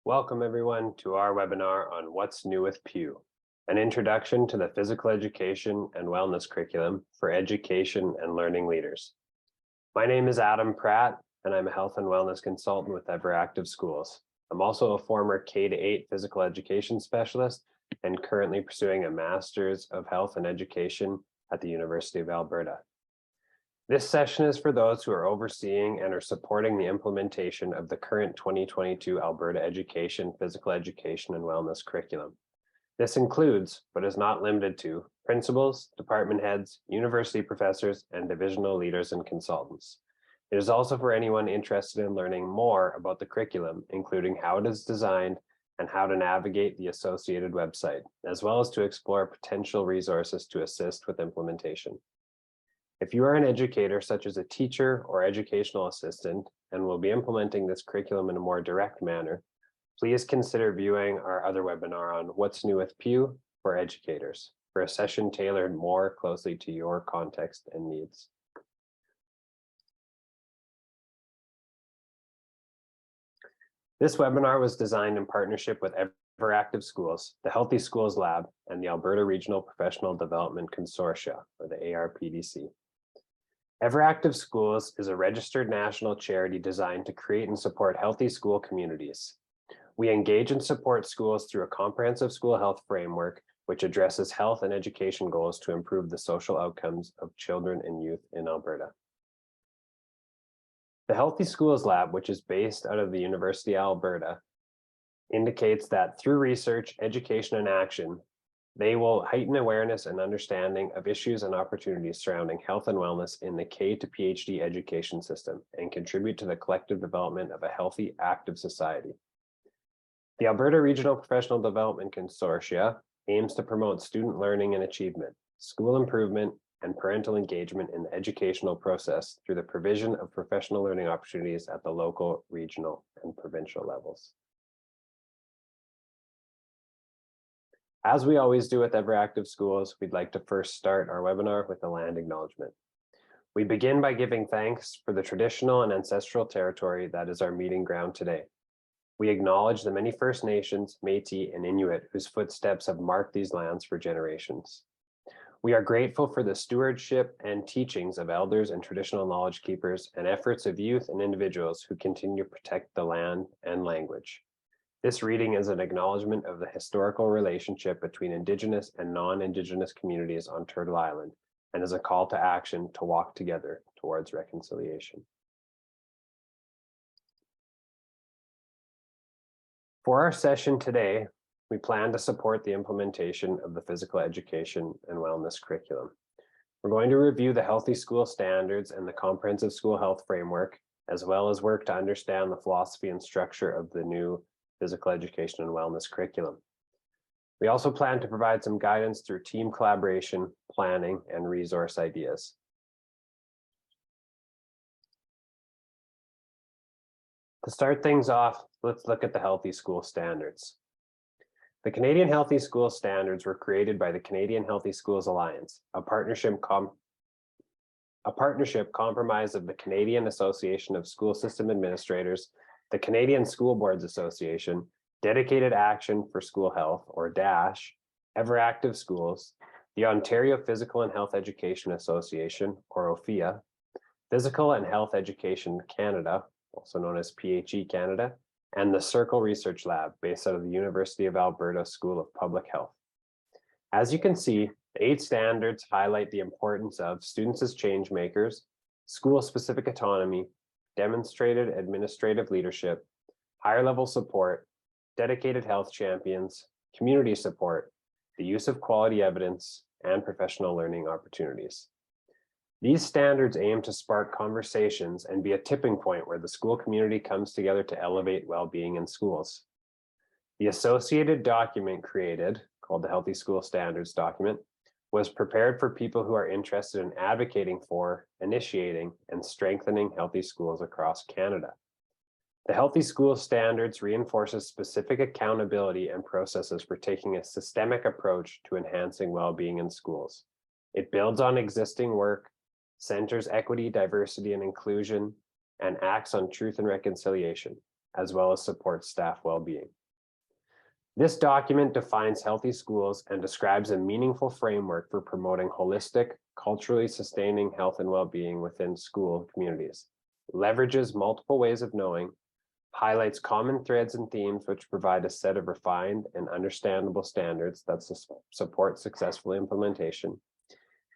Welcome everyone to our webinar on What's New with PEW, an introduction to the physical education and wellness curriculum for education and learning leaders. My name is Adam Pratt, and I'm a health and wellness consultant with Everactive Schools. I'm also a former K-8 physical education specialist and currently pursuing a Master's of Health and Education at the University of Alberta. This session is for those who are overseeing and are supporting the implementation of the current 2022 Alberta Education, Physical Education and Wellness curriculum. This includes, but is not limited to, principals, department heads, university professors, and divisional leaders and consultants. It is also for anyone interested in learning more about the curriculum, including how it is designed and how to navigate the associated website, as well as to explore potential resources to assist with implementation. If you are an educator, such as a teacher or educational assistant, and will be implementing this curriculum in a more direct manner, please consider viewing our other webinar on What's New with PEW for educators, for a session tailored more closely to your context and needs. This webinar was designed in partnership with Everactive Schools, the Healthy Schools Lab, and the Alberta Regional Professional Development Consortia, or the ARPDC. Everactive Schools is a registered national charity designed to create and support healthy school communities. We engage and support schools through a comprehensive school health framework, which addresses health and education goals to improve the social outcomes of children and youth in Alberta. The Healthy Schools Lab, which is based out of the University of Alberta, indicates that through research, education, and action, they will heighten awareness and understanding of issues and opportunities surrounding health and wellness in the K to PhD education system and contribute to the collective development of a healthy, active society. The Alberta Regional Professional Development Consortia aims to promote student learning and achievement, school improvement, and parental engagement in the educational process through the provision of professional learning opportunities at the local, regional, and provincial levels. As we always do with Everactive Schools, we'd like to first start our webinar with a land acknowledgement. We begin by giving thanks for the traditional and ancestral territory that is our meeting ground today. We acknowledge the many First Nations, Métis, and Inuit whose footsteps have marked these lands for generations. We are grateful for the stewardship and teachings of elders and traditional knowledge keepers and efforts of youth and individuals who continue to protect the land and language. This reading is an acknowledgement of the historical relationship between Indigenous and non-Indigenous communities on Turtle Island and is a call to action to walk together towards reconciliation. For our session today, we plan to support the implementation of the physical education and wellness curriculum. We're going to review the Healthy School Standards and the Comprehensive School Health Framework, as well as work to understand the philosophy and structure of the new physical education and wellness curriculum. We also plan to provide some guidance through team collaboration, planning, and resource ideas. To start things off, let's look at the Healthy School Standards. The Canadian Healthy School Standards were created by the Canadian Healthy Schools Alliance, a partnership comprised of the Canadian Association of School System Administrators, the Canadian School Boards Association, Dedicated Action for School Health, or DASH, Everactive Schools, the Ontario Physical and Health Education Association, or OPHEA, Physical and Health Education Canada, also known as PHE Canada, and the Circle Research Lab, based out of the University of Alberta School of Public Health. As you can see, the 8 standards highlight the importance of students as change makers, school-specific autonomy, demonstrated administrative leadership, higher level support, dedicated health champions, community support, the use of quality evidence, and professional learning opportunities. These standards aim to spark conversations and be a tipping point where the school community comes together to elevate well-being in schools. The associated document created, called the Healthy School Standards document, was prepared for people who are interested in advocating for, initiating, and strengthening healthy schools across Canada. The Healthy School Standards reinforces specific accountability and processes for taking a systemic approach to enhancing well-being in schools. It builds on existing work, centers equity, diversity, and inclusion, and acts on truth and reconciliation, as well as supports staff well-being. This document defines healthy schools and describes a meaningful framework for promoting holistic, culturally sustaining health and well-being within school communities, leverages multiple ways of knowing, highlights common threads and themes which provide a set of refined and understandable standards that support successful implementation,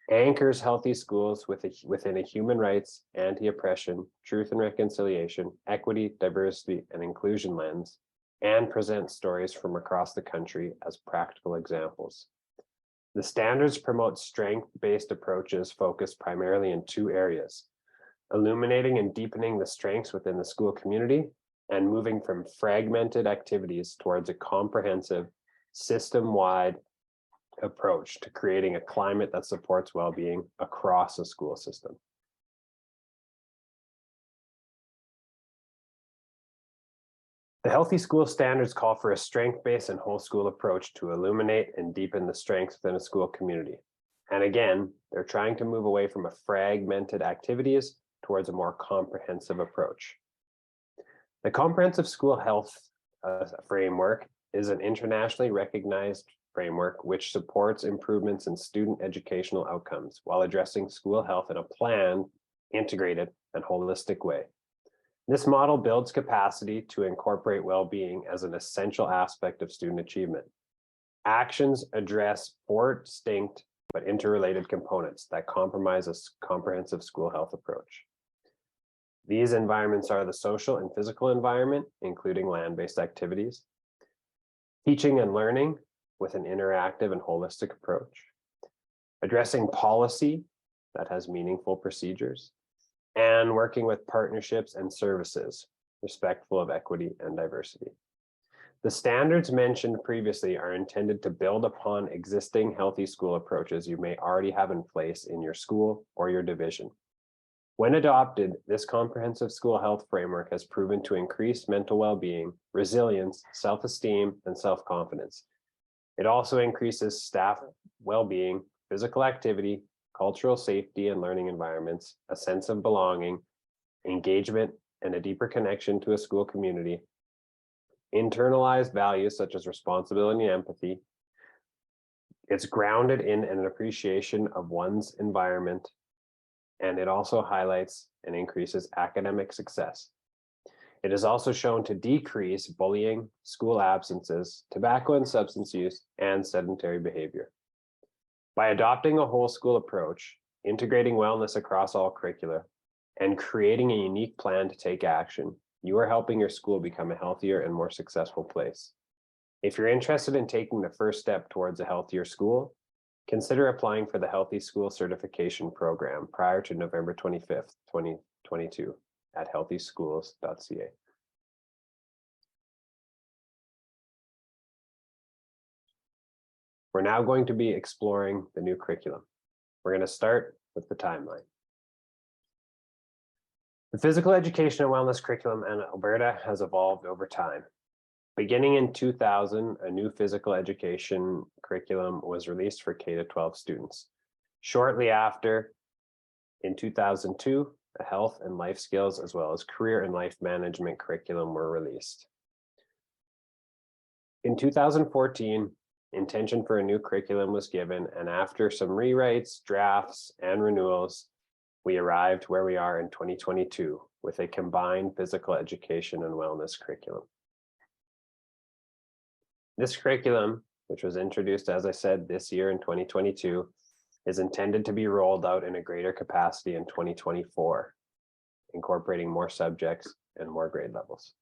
anchors healthy schools within a human rights, anti-oppression, truth and reconciliation, equity, diversity, and inclusion lens, and presents stories from across the country as practical examples. The standards promote strength-based approaches focused primarily in two areas: illuminating and deepening the strengths within the school community, and moving from fragmented activities towards a comprehensive, system-wide approach to creating a climate that supports well-being across a school system. The Healthy School Standards call for a strength-based and whole school approach to illuminate and deepen the strengths within a school community. And again, they're trying to move away from a fragmented activities towards a more comprehensive approach. The Comprehensive School Health Framework is an internationally recognized framework which supports improvements in student educational outcomes while addressing school health in a planned, integrated, and holistic way. This model builds capacity to incorporate well-being as an essential aspect of student achievement. Actions address four distinct but interrelated components that comprise a comprehensive school health approach. These environments are the social and physical environment, including land-based activities, teaching and learning with an interactive and holistic approach, addressing policy that has meaningful procedures, and working with partnerships and services respectful of equity and diversity. The standards mentioned previously are intended to build upon existing healthy school approaches you may already have in place in your school or your division. When adopted, this comprehensive school health framework has proven to increase mental well-being, resilience, self-esteem, and self-confidence. It also increases staff well-being, physical activity, cultural safety and learning environments, a sense of belonging, engagement, and a deeper connection to a school community, internalized values such as responsibility and empathy. It's grounded in an appreciation of one's environment, and it also highlights and increases academic success. It is also shown to decrease bullying, school absences, tobacco and substance use, and sedentary behavior. By adopting a whole school approach, integrating wellness across all curricula, and creating a unique plan to take action, you are helping your school become a healthier and more successful place. If you're interested in taking the first step towards a healthier school, consider applying for the Healthy School Certification Program prior to November 25th, 2022 at healthyschools.ca. We're now going to be exploring the new curriculum. We're going to start with the timeline. The physical education and wellness curriculum in Alberta has evolved over time. Beginning in 2000, a new physical education curriculum was released for K-12 students. Shortly after, in 2002, a health and life skills as well as career and life management curriculum were released. In 2014, intention for a new curriculum was given, and after some rewrites, drafts, and renewals, we arrived where we are in 2022 with a combined physical education and wellness curriculum. This curriculum, which was introduced, as I said, this year in 2022, is intended to be rolled out in a greater capacity in 2024, incorporating more subjects and more grade levels.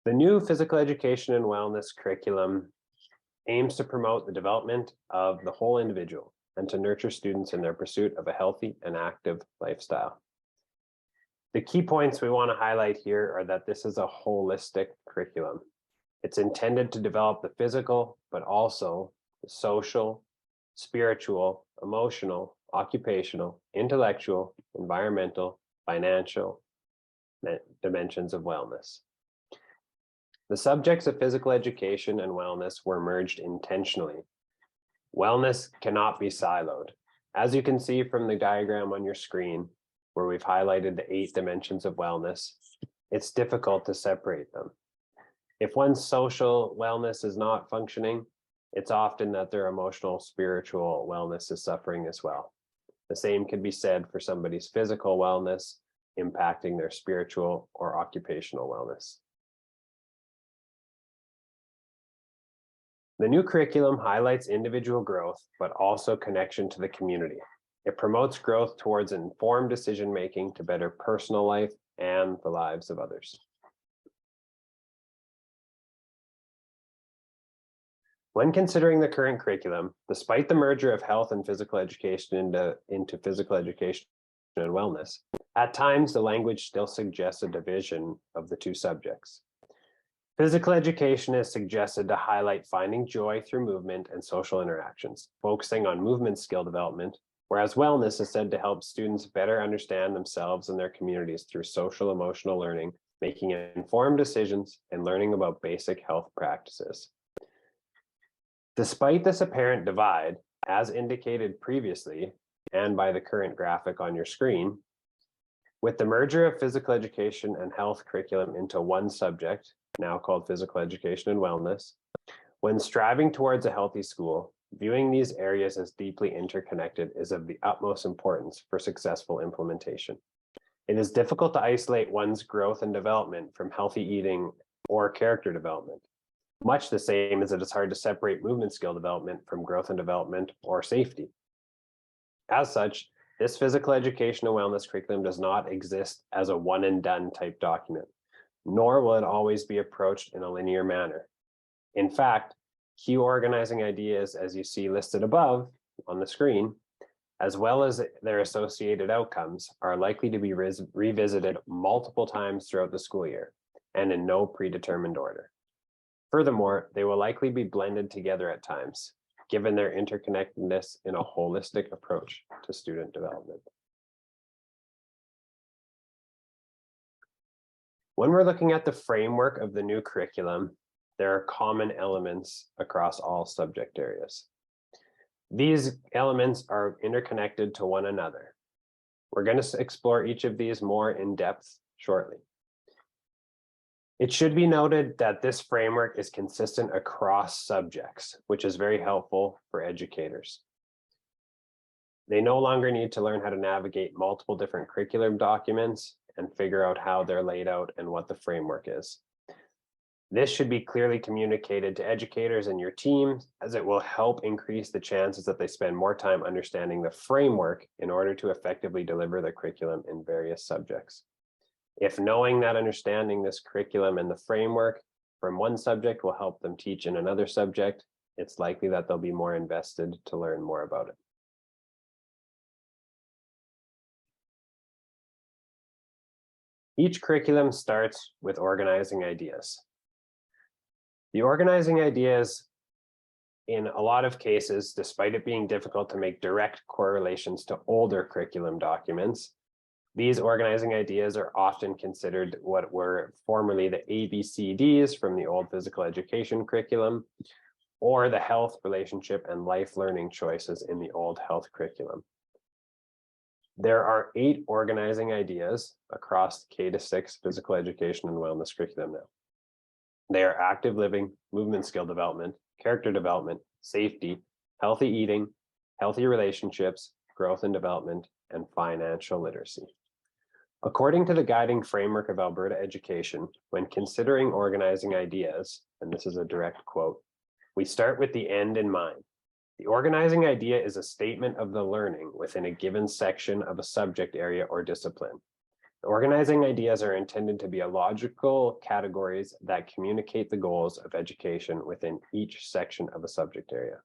The new physical education and wellness curriculum aims to promote the development of the whole individual and to nurture students in their pursuit of a healthy and active lifestyle. The key points we want to highlight here are that this is a holistic curriculum. It's intended to develop the physical, but also the social, spiritual, emotional, occupational, intellectual, environmental, financial dimensions of wellness. The subjects of physical education and wellness were merged intentionally. Wellness cannot be siloed. As you can see from the diagram on your screen, where we've highlighted the 8 dimensions of wellness, it's difficult to separate them. If one's social wellness is not functioning, it's often that their emotional, spiritual wellness is suffering as well. The same can be said for somebody's physical wellness impacting their spiritual or occupational wellness. The new curriculum highlights individual growth, but also connection to the community. It promotes growth towards informed decision-making to better personal life and the lives of others. When considering the current curriculum, despite the merger of health and physical education into physical education and wellness, at times the language still suggests a division of the 2 subjects. Physical education is suggested to highlight finding joy through movement and social interactions, focusing on movement skill development, whereas wellness is said to help students better understand themselves and their communities through social emotional learning, making informed decisions, and learning about basic health practices. Despite this apparent divide, as indicated previously, and by the current graphic on your screen, with the merger of physical education and health curriculum into one subject, now called physical education and wellness, when striving towards a healthy school, viewing these areas as deeply interconnected is of the utmost importance for successful implementation. It is difficult to isolate one's growth and development from healthy eating or character development, much the same as it is hard to separate movement skill development from growth and development or safety. As such, this physical education and wellness curriculum does not exist as a one and done type document, nor will it always be approached in a linear manner. In fact, key organizing ideas, as you see listed above on the screen, as well as their associated outcomes, are likely to be revisited multiple times throughout the school year and in no predetermined order. Furthermore, they will likely be blended together at times, given their interconnectedness in a holistic approach to student development. When we're looking at the framework of the new curriculum, there are common elements across all subject areas. These elements are interconnected to one another. We're going to explore each of these more in depth shortly. It should be noted that this framework is consistent across subjects, which is very helpful for educators. They no longer need to learn how to navigate multiple different curriculum documents and figure out how they're laid out and what the framework is. This should be clearly communicated to educators and your team, as it will help increase the chances that they spend more time understanding the framework in order to effectively deliver the curriculum in various subjects. If knowing that understanding this curriculum and the framework from one subject will help them teach in another subject, it's likely that they'll be more invested to learn more about it. Each curriculum starts with organizing ideas. The organizing ideas, in a lot of cases, despite it being difficult to make direct correlations to older curriculum documents, these organizing ideas are often considered what were formerly the ABCDs from the old physical education curriculum, or the health, relationship, and life learning choices in the old health curriculum. There are 8 organizing ideas across K-6 physical education and wellness curriculum now. They are active living, movement skill development, character development, safety, healthy eating, healthy relationships, growth and development, and financial literacy. According to the guiding framework of Alberta education, when considering organizing ideas, and this is a direct quote, we start with the end in mind. The organizing idea is a statement of the learning within a given section of a subject area or discipline. The organizing ideas are intended to be logical categories that communicate the goals of education within each section of a subject area.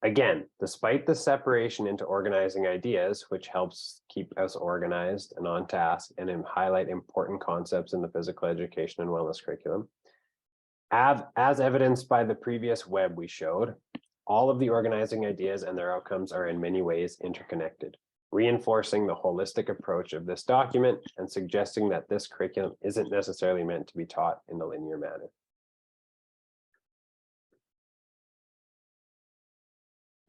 Again, despite the separation into organizing ideas, which helps keep us organized and on task and highlight important concepts in the physical education and wellness curriculum, as evidenced by the previous web we showed, all of the organizing ideas and their outcomes are in many ways interconnected, reinforcing the holistic approach of this document and suggesting that this curriculum isn't necessarily meant to be taught in a linear manner.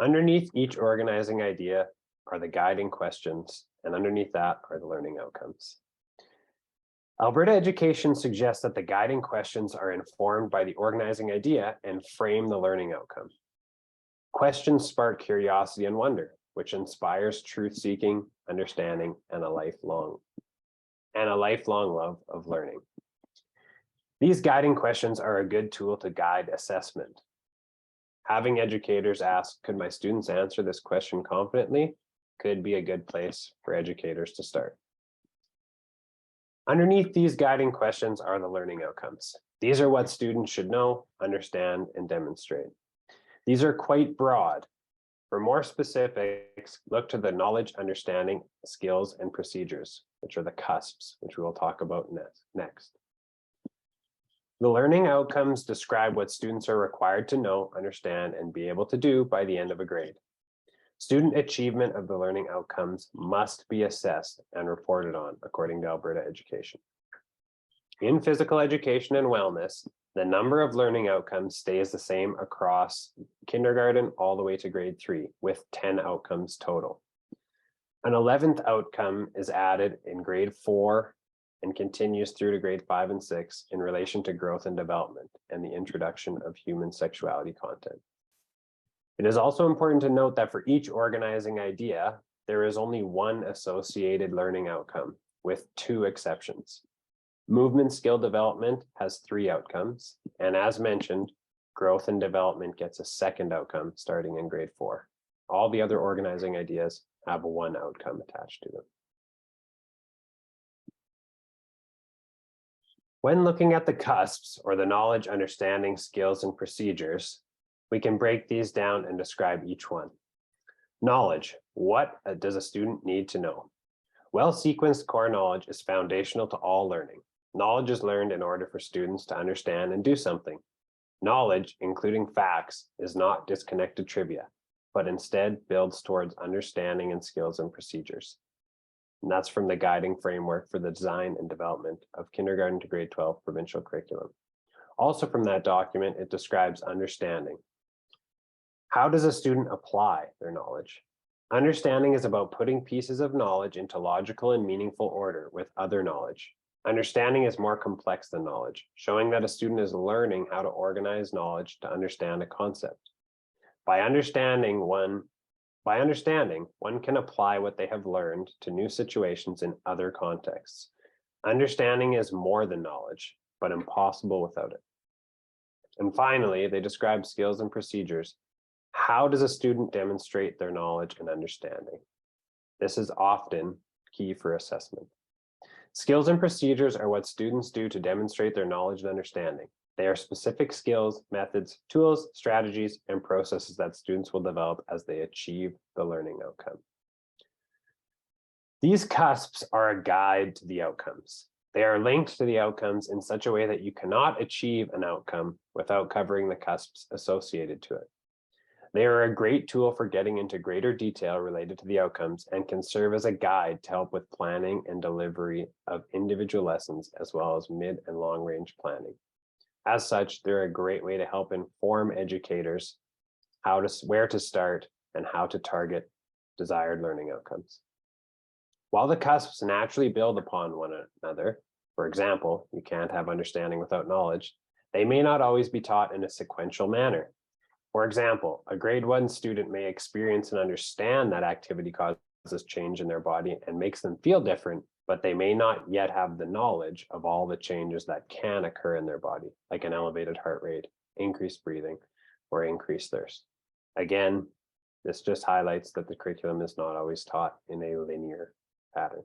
Underneath each organizing idea are the guiding questions, and underneath that are the learning outcomes. Alberta education suggests that the guiding questions are informed by the organizing idea and frame the learning outcome. Questions spark curiosity and wonder, which inspires truth-seeking, understanding, and a lifelong love of learning. These guiding questions are a good tool to guide assessment. Having educators ask, could my students answer this question confidently, could be a good place for educators to start. Underneath these guiding questions are the learning outcomes. These are what students should know, understand, and demonstrate. These are quite broad. For more specifics, look to the knowledge, understanding, skills, and procedures, which are the Cusps, which we will talk about next. The learning outcomes describe what students are required to know, understand, and be able to do by the end of a grade. Student achievement of the learning outcomes must be assessed and reported on according to Alberta education. In physical education and wellness, the number of learning outcomes stays the same across kindergarten all the way to grade 3, with 10 outcomes total. An 11th outcome is added in grade 4 and continues through to grade 5 and 6 in relation to growth and development and the introduction of human sexuality content. It is also important to note that for each organizing idea, there is only one associated learning outcome, with 2 exceptions. Movement skill development has 3 outcomes, and as mentioned, growth and development gets a 2nd outcome starting in grade 4. All the other organizing ideas have 1 outcome attached to them. When looking at the Cusps, or the knowledge, understanding, skills, and procedures, we can break these down and describe each one. Knowledge. What does a student need to know? Well-sequenced core knowledge is foundational to all learning. Knowledge is learned in order for students to understand and do something. Knowledge, including facts, is not disconnected trivia, but instead builds towards understanding and skills and procedures. And that's from the guiding framework for the design and development of kindergarten to grade 12 provincial curriculum. Also from that document, it describes understanding. How does a student apply their knowledge? Understanding is about putting pieces of knowledge into logical and meaningful order with other knowledge. Understanding is more complex than knowledge, showing that a student is learning how to organize knowledge to understand a concept. By understanding, one can apply what they have learned to new situations in other contexts. Understanding is more than knowledge, but impossible without it. And finally, they describe skills and procedures. How does a student demonstrate their knowledge and understanding? This is often key for assessment. Skills and procedures are what students do to demonstrate their knowledge and understanding. They are specific skills, methods, tools, strategies, and processes that students will develop as they achieve the learning outcome. These Cusps are a guide to the outcomes. They are linked to the outcomes in such a way that you cannot achieve an outcome without covering the Cusps associated to it. They are a great tool for getting into greater detail related to the outcomes and can serve as a guide to help with planning and delivery of individual lessons, as well as mid and long range planning. As such, they're a great way to help inform educators where to start and how to target desired learning outcomes. While the Cusps naturally build upon one another, for example, you can't have understanding without knowledge, they may not always be taught in a sequential manner. For example, a grade 1 student may experience and understand that activity causes change in their body and makes them feel different, but they may not yet have the knowledge of all the changes that can occur in their body, like an elevated heart rate, increased breathing, or increased thirst. Again, this just highlights that the curriculum is not always taught in a linear pattern.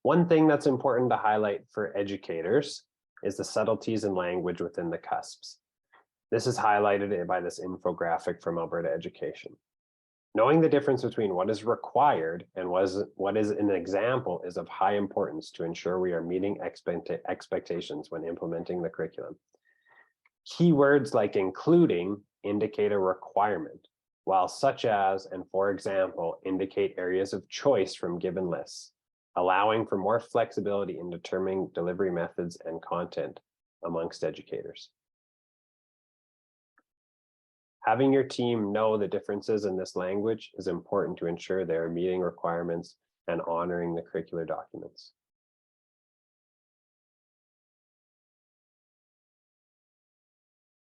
One thing that's important to highlight for educators is the subtleties in language within the Cusps. This is highlighted by this infographic from Alberta Education. Knowing the difference between what is required and what is an example is of high importance to ensure we are meeting expectations when implementing the curriculum. Keywords like including indicate a requirement, while such as and for example indicate areas of choice from given lists, allowing for more flexibility in determining delivery methods and content amongst educators. Having your team know the differences in this language is important to ensure they are meeting requirements and honoring the curricular documents.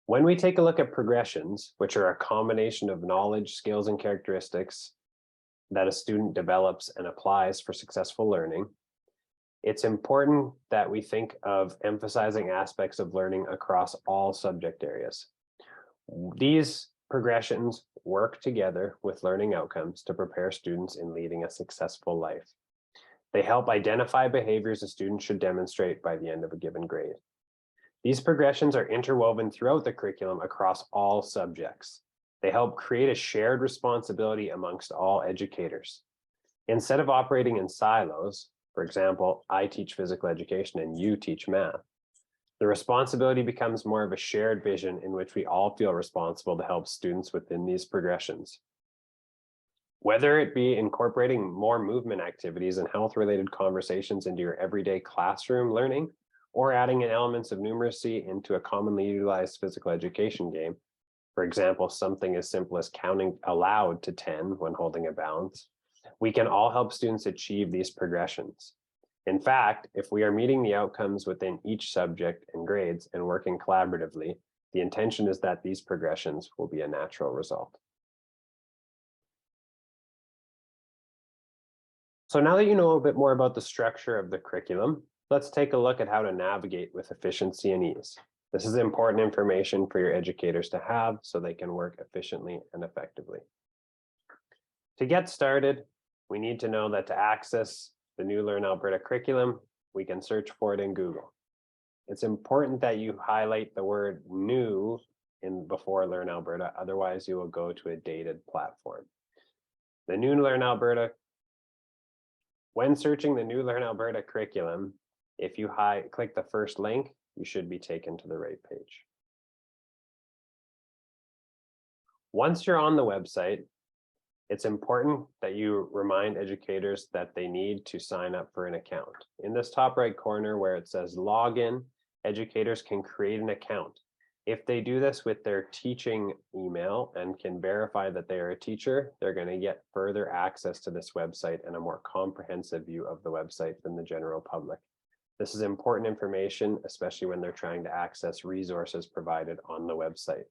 When we take a look at progressions, which are a combination of knowledge, skills, and characteristics that a student develops and applies for successful learning, it's important that we think of emphasizing aspects of learning across all subject areas. These progressions work together with learning outcomes to prepare students in leading a successful life. They help identify behaviors a student should demonstrate by the end of a given grade. These progressions are interwoven throughout the curriculum across all subjects. They help create a shared responsibility amongst all educators. Instead of operating in silos, for example, I teach physical education and you teach math, the responsibility becomes more of a shared vision in which we all feel responsible to help students within these progressions. Whether it be incorporating more movement activities and health-related conversations into your everyday classroom learning, or adding in elements of numeracy into a commonly utilized physical education game, for example, something as simple as counting aloud to 10 when holding a balance, we can all help students achieve these progressions. In fact, if we are meeting the outcomes within each subject and grades and working collaboratively, the intention is that these progressions will be a natural result. So now that you know a bit more about the structure of the curriculum, let's take a look at how to navigate with efficiency and ease. This is important information for your educators to have so they can work efficiently and effectively. To get started, we need to know that to access the new Learn Alberta curriculum, we can search for it in Google. It's important that you highlight the word new before Learn Alberta, otherwise you will go to a dated platform. The new Learn Alberta, when searching the new Learn Alberta curriculum, if you click the first link, you should be taken to the right page. Once you're on the website, it's important that you remind educators that they need to sign up for an account. In this top right corner where it says login, educators can create an account. If they do this with their teaching email and can verify that they are a teacher, they're going to get further access to this website and a more comprehensive view of the website than the general public. This is important information, especially when they're trying to access resources provided on the website.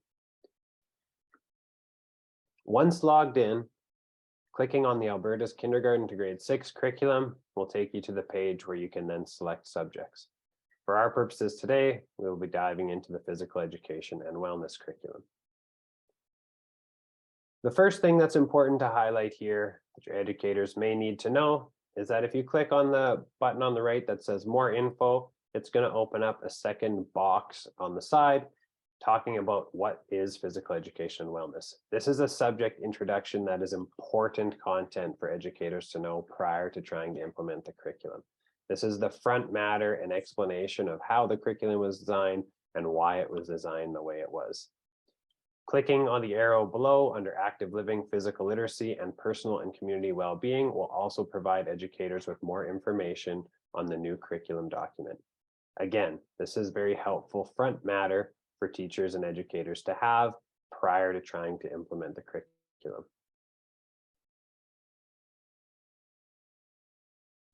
Once logged in, clicking on the Alberta's Kindergarten to Grade 6 curriculum will take you to the page where you can then select subjects. For our purposes today, we will be diving into the physical education and wellness curriculum. The first thing that's important to highlight here that your educators may need to know is that if you click on the button on the right that says more info, it's going to open up a second box on the side talking about what is physical education and wellness. This is a subject introduction that is important content for educators to know prior to trying to implement the curriculum. This is the front matter and explanation of how the curriculum was designed and why it was designed the way it was. Clicking on the arrow below under active living, physical literacy, and personal and community well-being will also provide educators with more information on the new curriculum document. Again, this is very helpful front matter for teachers and educators to have prior to trying to implement the curriculum.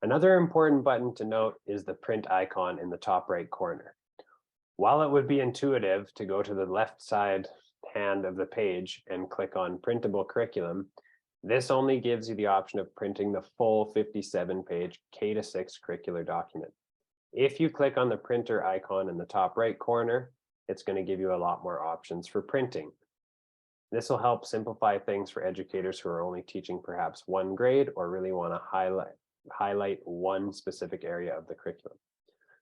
Another important button to note is the print icon in the top right corner. While it would be intuitive to go to the left side hand of the page and click on printable curriculum, this only gives you the option of printing the full 57-page K-6 curricular document. If you click on the printer icon in the top right corner, it's going to give you a lot more options for printing. This will help simplify things for educators who are only teaching perhaps one grade or really want to highlight one specific area of the curriculum.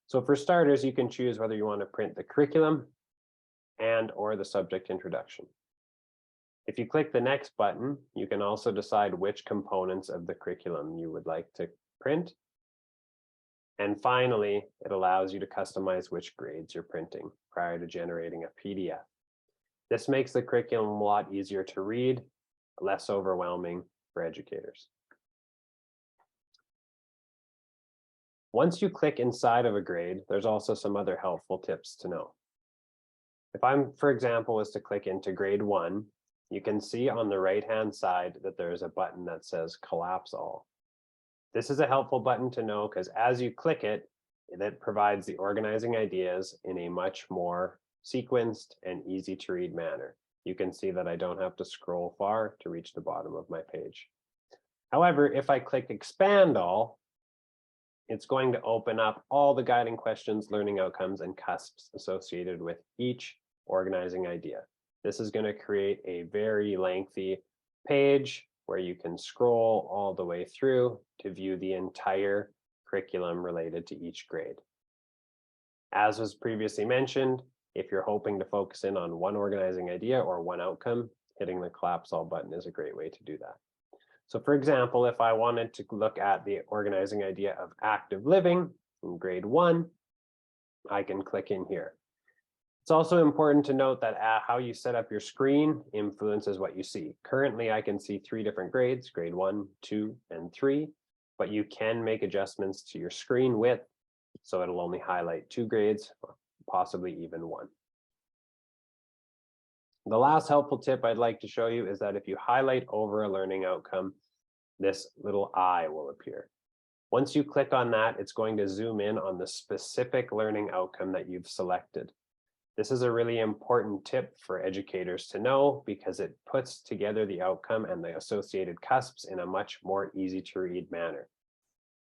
So for starters, you can choose whether you want to print the curriculum and/or the subject introduction. If you click the next button, you can also decide which components of the curriculum you would like to print. And finally, it allows you to customize which grades you're printing prior to generating a PDF. This makes the curriculum a lot easier to read, less overwhelming for educators. Once you click inside of a grade, there's also some other helpful tips to know. If I'm, for example, was to click into grade 1, you can see on the right-hand side that there is a button that says Collapse All. This is a helpful button to know because as you click it, that provides the organizing ideas in a much more sequenced and easy to read manner. You can see that I don't have to scroll far to reach the bottom of my page. However, if I click Expand All, it's going to open up all the guiding questions, learning outcomes, and cusps associated with each organizing idea. This is going to create a very lengthy page where you can scroll all the way through to view the entire curriculum related to each grade. As was previously mentioned, if you're hoping to focus in on one organizing idea or one outcome, hitting the Collapse All button is a great way to do that. So for example, if I wanted to look at the organizing idea of active living in grade 1, I can click in here. It's also important to note that how you set up your screen influences what you see. Currently, I can see 3 different grades, grade 1, 2, and 3, but you can make adjustments to your screen width, so it'll only highlight 2 grades, or possibly even 1. The last helpful tip I'd like to show you is that if you highlight over a learning outcome, this little eye will appear. Once you click on that, it's going to zoom in on the specific learning outcome that you've selected. This is a really important tip for educators to know because it puts together the outcome and the associated cusps in a much more easy to read manner.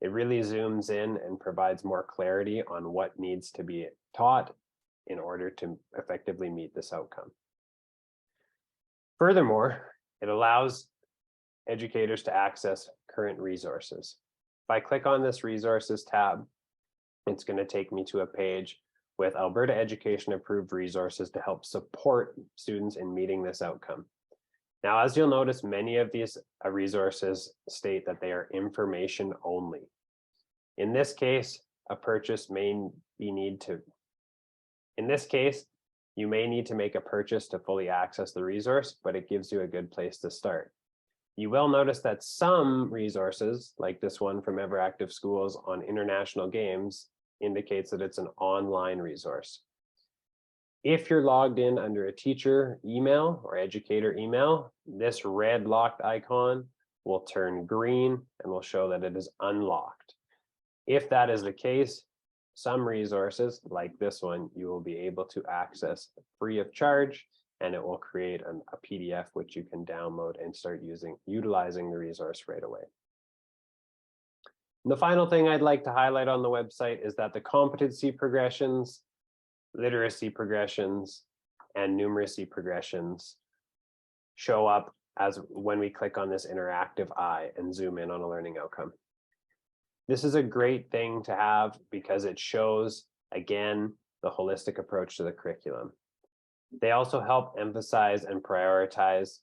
It really zooms in and provides more clarity on what needs to be taught in order to effectively meet this outcome. Furthermore, it allows educators to access current resources. If I click on this resources tab, it's going to take me to a page with Alberta Education approved resources to help support students in meeting this outcome. Now, as you'll notice, many of these resources state that they are information only. In this case, a purchase may be you may need to make a purchase to fully access the resource, but it gives you a good place to start. You will notice that some resources, like this one from Everactive Schools on international games, indicates that it's an online resource. If you're logged in under a teacher email or educator email, this red locked icon will turn green and will show that it is unlocked. If that is the case, some resources like this one, you will be able to access free of charge, and it will create a PDF which you can download and start utilizing the resource right away. And the final thing I'd like to highlight on the website is that the competency progressions, literacy progressions, and numeracy progressions show up as when we click on this interactive eye and zoom in on a learning outcome. This is a great thing to have because it shows, again, the holistic approach to the curriculum. They also help emphasize and prioritize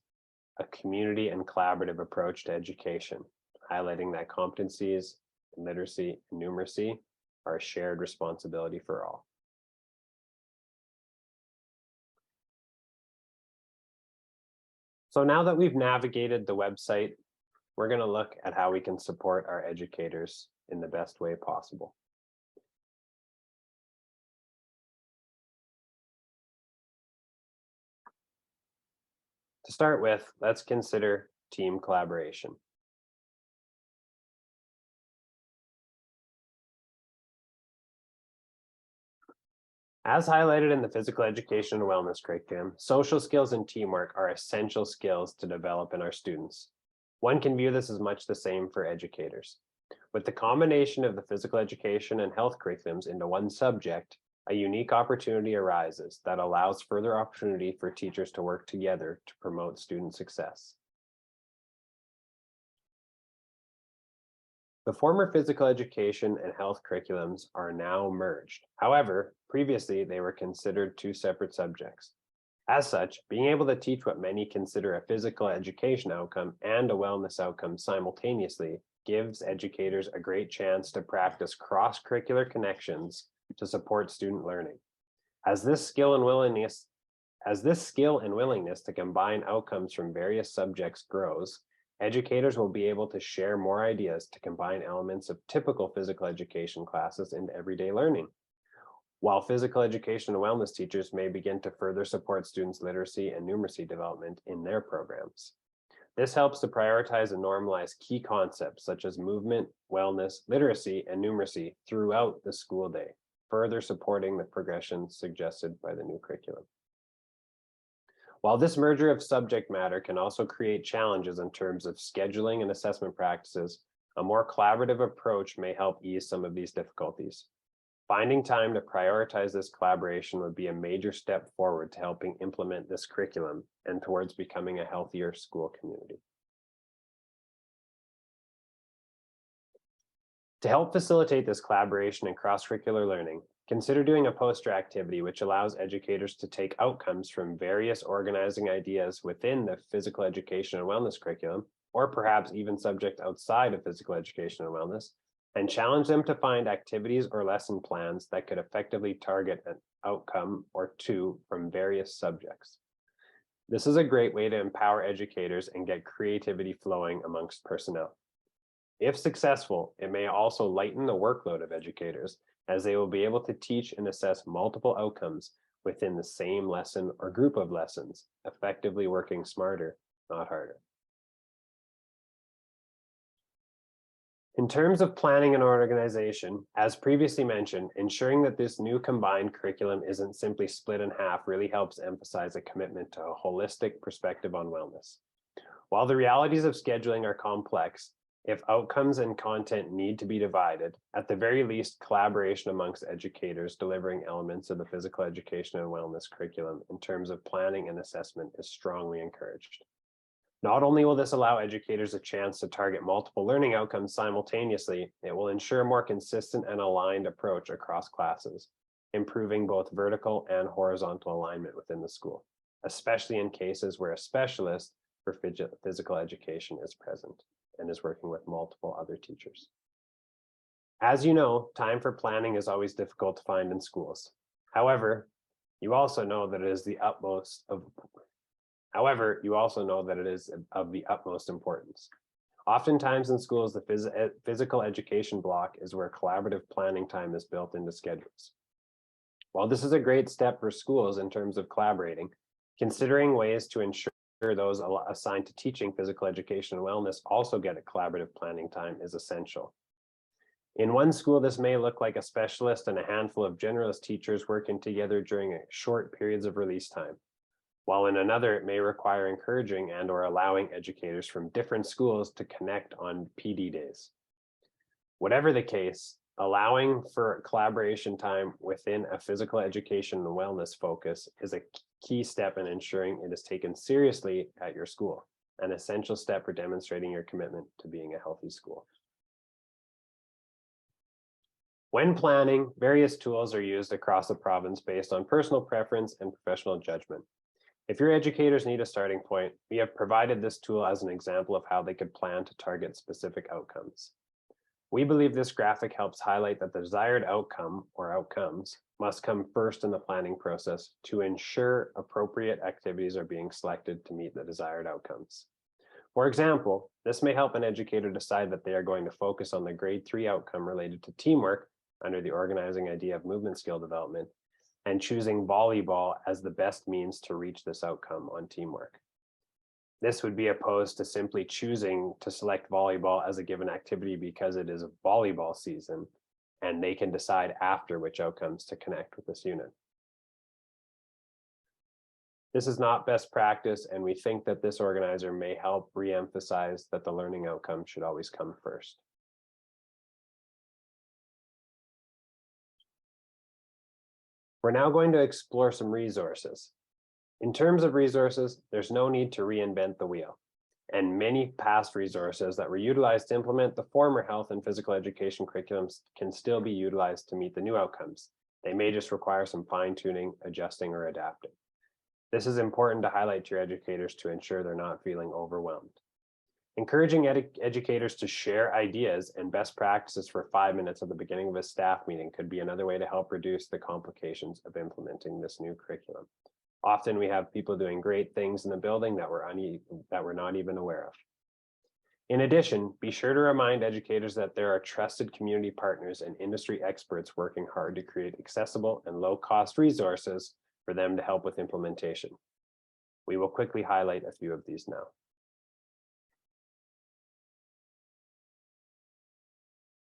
a community and collaborative approach to education, highlighting that competencies, literacy, and numeracy are a shared responsibility for all. So now that we've navigated the website, we're going to look at how we can support our educators in the best way possible. To start with, let's consider team collaboration. As highlighted in the physical education and wellness curriculum, social skills and teamwork are essential skills to develop in our students. One can view this as much the same for educators. With the combination of the physical education and health curriculums into one subject, a unique opportunity arises that allows further opportunity for teachers to work together to promote student success. The former physical education and health curriculums are now merged. However, previously they were considered 2 separate subjects. As such, being able to teach what many consider a physical education outcome and a wellness outcome simultaneously gives educators a great chance to practice cross-curricular connections to support student learning. As this skill and willingness to combine outcomes from various subjects grows, educators will be able to share more ideas to combine elements of typical physical education classes into everyday learning. while physical education and wellness teachers may begin to further support students' literacy and numeracy development in their programs. This helps to prioritize and normalize key concepts such as movement, wellness, literacy, and numeracy throughout the school day, further supporting the progression suggested by the new curriculum. While this merger of subject matter can also create challenges in terms of scheduling and assessment practices, a more collaborative approach may help ease some of these difficulties. Finding time to prioritize this collaboration would be a major step forward to helping implement this curriculum and towards becoming a healthier school community. To help facilitate this collaboration and cross-curricular learning, consider doing a poster activity which allows educators to take outcomes from various organizing ideas within the physical education and wellness curriculum, or perhaps even subject outside of physical education and wellness, and challenge them to find activities or lesson plans that could effectively target an outcome or two from various subjects. This is a great way to empower educators and get creativity flowing amongst personnel. If successful, it may also lighten the workload of educators, as they will be able to teach and assess multiple outcomes within the same lesson or group of lessons, effectively working smarter, not harder. In terms of planning and organization, as previously mentioned, ensuring that this new combined curriculum isn't simply split in half really helps emphasize a commitment to a holistic perspective on wellness. While the realities of scheduling are complex, if outcomes and content need to be divided, at the very least, collaboration amongst educators delivering elements of the physical education and wellness curriculum in terms of planning and assessment is strongly encouraged. Not only will this allow educators a chance to target multiple learning outcomes simultaneously, it will ensure a more consistent and aligned approach across classes, improving both vertical and horizontal alignment within the school, especially in cases where a specialist for physical education is present and is working with multiple other teachers. As you know, time for planning is always difficult to find in schools. However, you also know that it is of the utmost importance. Oftentimes in schools, the physical education block is where collaborative planning time is built into schedules. While this is a great step for schools in terms of collaborating, considering ways to ensure those assigned to teaching physical education and wellness also get a collaborative planning time is essential. In one school, this may look like a specialist and a handful of generalist teachers working together during short periods of release time, while in another, it may require encouraging and or allowing educators from different schools to connect on PD days. Whatever the case, allowing for collaboration time within a physical education and wellness focus is a key step in ensuring it is taken seriously at your school, an essential step for demonstrating your commitment to being a healthy school. When planning, various tools are used across the province based on personal preference and professional judgment. If your educators need a starting point, we have provided this tool as an example of how they could plan to target specific outcomes. We believe this graphic helps highlight that the desired outcome or outcomes must come first in the planning process to ensure appropriate activities are being selected to meet the desired outcomes. For example, this may help an educator decide that they are going to focus on the grade 3 outcome related to teamwork under the organizing idea of movement skill development, and choosing volleyball as the best means to reach this outcome on teamwork. This would be opposed to simply choosing to select volleyball as a given activity because it is a volleyball season, and they can decide after which outcomes to connect with this unit. This is not best practice, and we think that this organizer may help re-emphasize that the learning outcome should always come first. We're now going to explore some resources. In terms of resources, there's no need to reinvent the wheel, and many past resources that were utilized to implement the former health and physical education curriculums can still be utilized to meet the new outcomes. They may just require some fine-tuning, adjusting, or adapting. This is important to highlight to your educators to ensure they're not feeling overwhelmed. Encouraging educators to share ideas and best practices for 5 minutes at the beginning of a staff meeting could be another way to help reduce the complications of implementing this new curriculum. Often we have people doing great things in the building that we're not even aware of. In addition, be sure to remind educators that there are trusted community partners and industry experts working hard to create accessible and low-cost resources for them to help with implementation. We will quickly highlight a few of these now.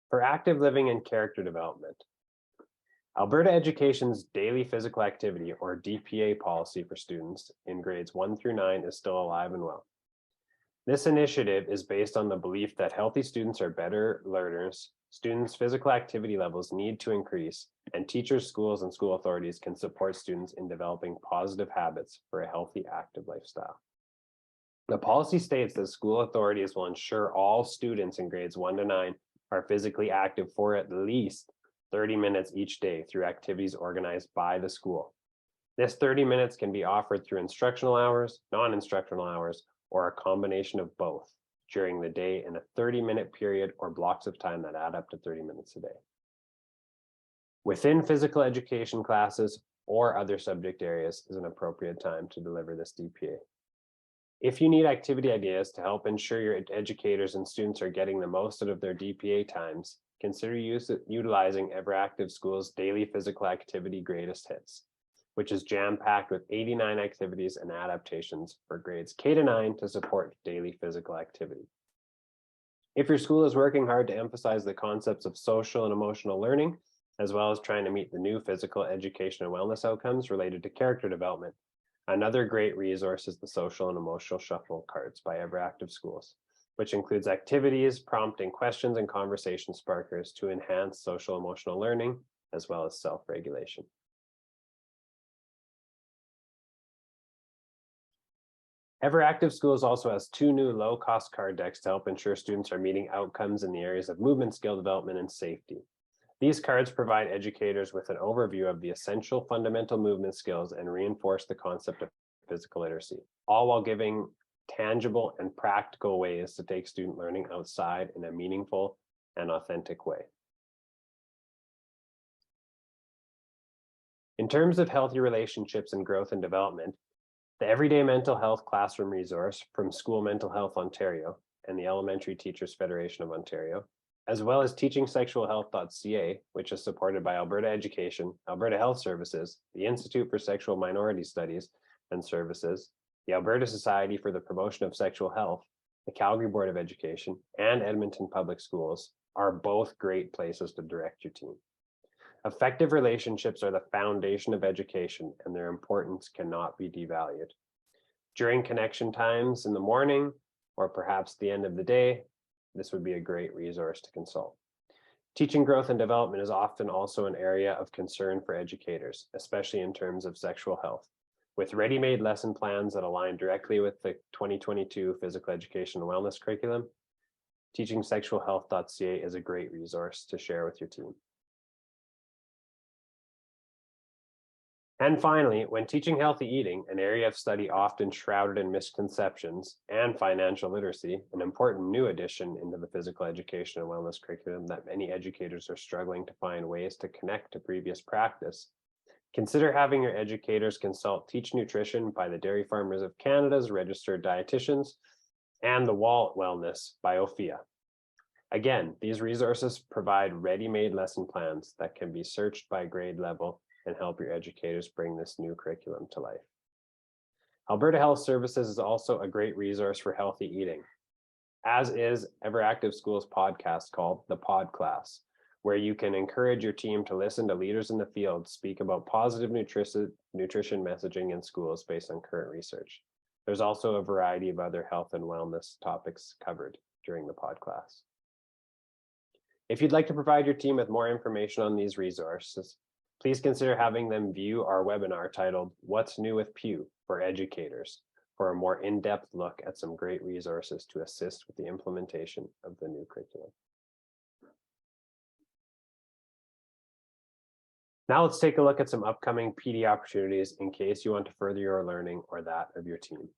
For active living and character development, Alberta Education's daily physical activity, or DPA, policy for students in grades 1 through 9 is still alive and well. This initiative is based on the belief that healthy students are better learners, students' physical activity levels need to increase, and teachers, schools, and school authorities can support students in developing positive habits for a healthy, active lifestyle. The policy states that school authorities will ensure all students in grades 1 to 9 are physically active for at least 30 minutes each day through activities organized by the school. This 30 minutes can be offered through instructional hours, non-instructional hours, or a combination of both during the day in a 30-minute period or blocks of time that add up to 30 minutes a day. Within physical education classes or other subject areas is an appropriate time to deliver this DPA. If you need activity ideas to help ensure your educators and students are getting the most out of their DPA times, consider utilizing Everactive School's daily physical activity greatest hits, which is jam-packed with 89 activities and adaptations for grades K to 9 to support daily physical activity. If your school is working hard to emphasize the concepts of social and emotional learning, as well as trying to meet the new physical education and wellness outcomes related to character development, another great resource is the Social and Emotional Shuffle cards by Everactive Schools, which includes activities, prompting questions, and conversation sparkers to enhance social emotional learning, as well as self-regulation. Everactive Schools also has 2 new low-cost card decks to help ensure students are meeting outcomes in the areas of movement skill development and safety. These cards provide educators with an overview of the essential fundamental movement skills and reinforce the concept of physical literacy, all while giving tangible and practical ways to take student learning outside in a meaningful and authentic way. In terms of healthy relationships and growth and development, the Everyday Mental Health Classroom resource from School Mental Health Ontario and the Elementary Teachers Federation of Ontario, as well as teachingsexualhealth.ca, which is supported by Alberta Education, Alberta Health Services, the Institute for Sexual Minority Studies and Services, the Alberta Society for the Promotion of Sexual Health, the Calgary Board of Education, and Edmonton Public Schools are both great places to direct your team. Effective relationships are the foundation of education, and their importance cannot be devalued. During connection times in the morning, or perhaps the end of the day, this would be a great resource to consult. Teaching growth and development is often also an area of concern for educators, especially in terms of sexual health. With ready-made lesson plans that align directly with the 2022 Physical Education and Wellness curriculum, teachingsexualhealth.ca is a great resource to share with your team. And finally, when teaching healthy eating, an area of study often shrouded in misconceptions and financial literacy, an important new addition into the physical education and wellness curriculum that many educators are struggling to find ways to connect to previous practice, consider having your educators consult Teach Nutrition by the Dairy Farmers of Canada's registered dietitians and the Wall Wellness by OFIA. Again, these resources provide ready-made lesson plans that can be searched by grade level and help your educators bring this new curriculum to life. Alberta Health Services is also a great resource for healthy eating, as is Everactive Schools podcast called The Pod Class, where you can encourage your team to listen to leaders in the field speak about positive nutrition messaging in schools based on current research. There's also a variety of other health and wellness topics covered during the pod class. If you'd like to provide your team with more information on these resources, please consider having them view our webinar titled What's New with PEW for Educators for a more in-depth look at some great resources to assist with the implementation of the new curriculum. Now let's take a look at some upcoming PD opportunities in case you want to further your learning or that of your team.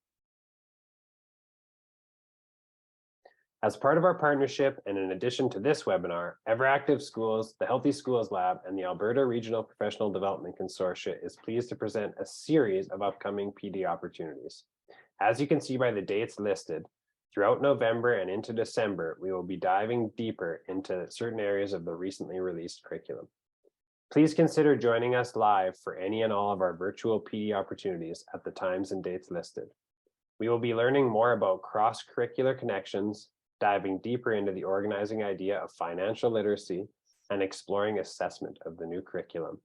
As part of our partnership, and in addition to this webinar, Everactive Schools, the Healthy Schools Lab, and the Alberta Regional Professional Development Consortium is pleased to present a series of upcoming PD opportunities. As you can see by the dates listed, Throughout November and into December, we will be diving deeper into certain areas of the recently released curriculum. Please consider joining us live for any and all of our virtual PD opportunities at the times and dates listed. We will be learning more about cross-curricular connections, diving deeper into the organizing idea of financial literacy, and exploring assessment of the new curriculum.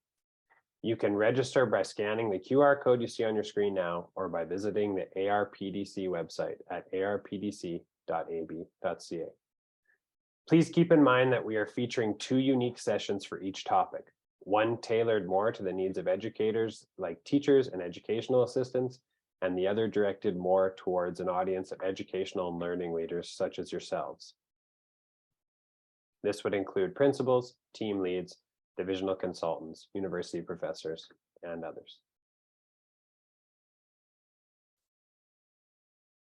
You can register by scanning the QR code you see on your screen now, or by visiting the ARPDC website at arpdc.ab.ca. Please keep in mind that we are featuring 2 unique sessions for each topic, one tailored more to the needs of educators like teachers and educational assistants, and the other directed more towards an audience of educational and learning leaders such as yourselves. This would include principals, team leads, divisional consultants, university professors, and others.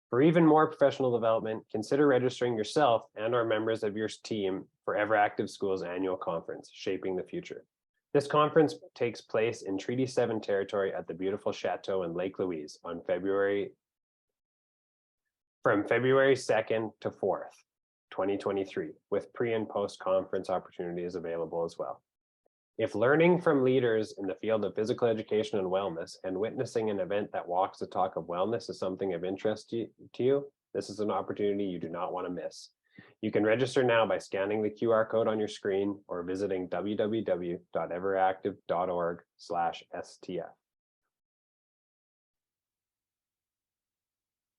For even more professional development, consider registering yourself and or members of your team for Ever Active Schools annual conference, Shaping the Future. This conference takes place in Treaty 7 territory at the beautiful Chateau in Lake Louise on February 2nd to 4th, 2023, with pre and post conference opportunities available as well. If learning from leaders in the field of physical education and wellness and witnessing an event that walks the talk of wellness is something of interest to you, this is an opportunity you do not want to miss. You can register now by scanning the QR code on your screen or visiting www.everactive.org/STF.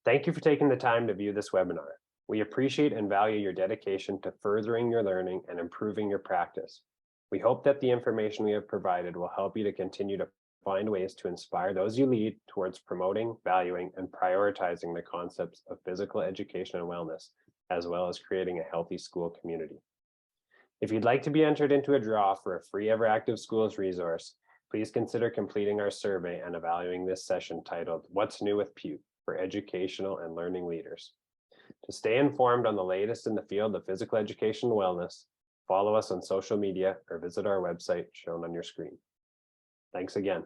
Thank you for taking the time to view this webinar. We appreciate and value your dedication to furthering your learning and improving your practice. We hope that the information we have provided will help you to continue to find ways to inspire those you lead towards promoting, valuing, and prioritizing the concepts of physical education and wellness, as well as creating a healthy school community. If you'd like to be entered into a draw for a free Ever Active Schools resource, please consider completing our survey and evaluating this session titled What's New with PEW for Educational and Learning Leaders. To stay informed on the latest in the field of physical education and wellness, follow us on social media or visit our website shown on your screen. Thanks again.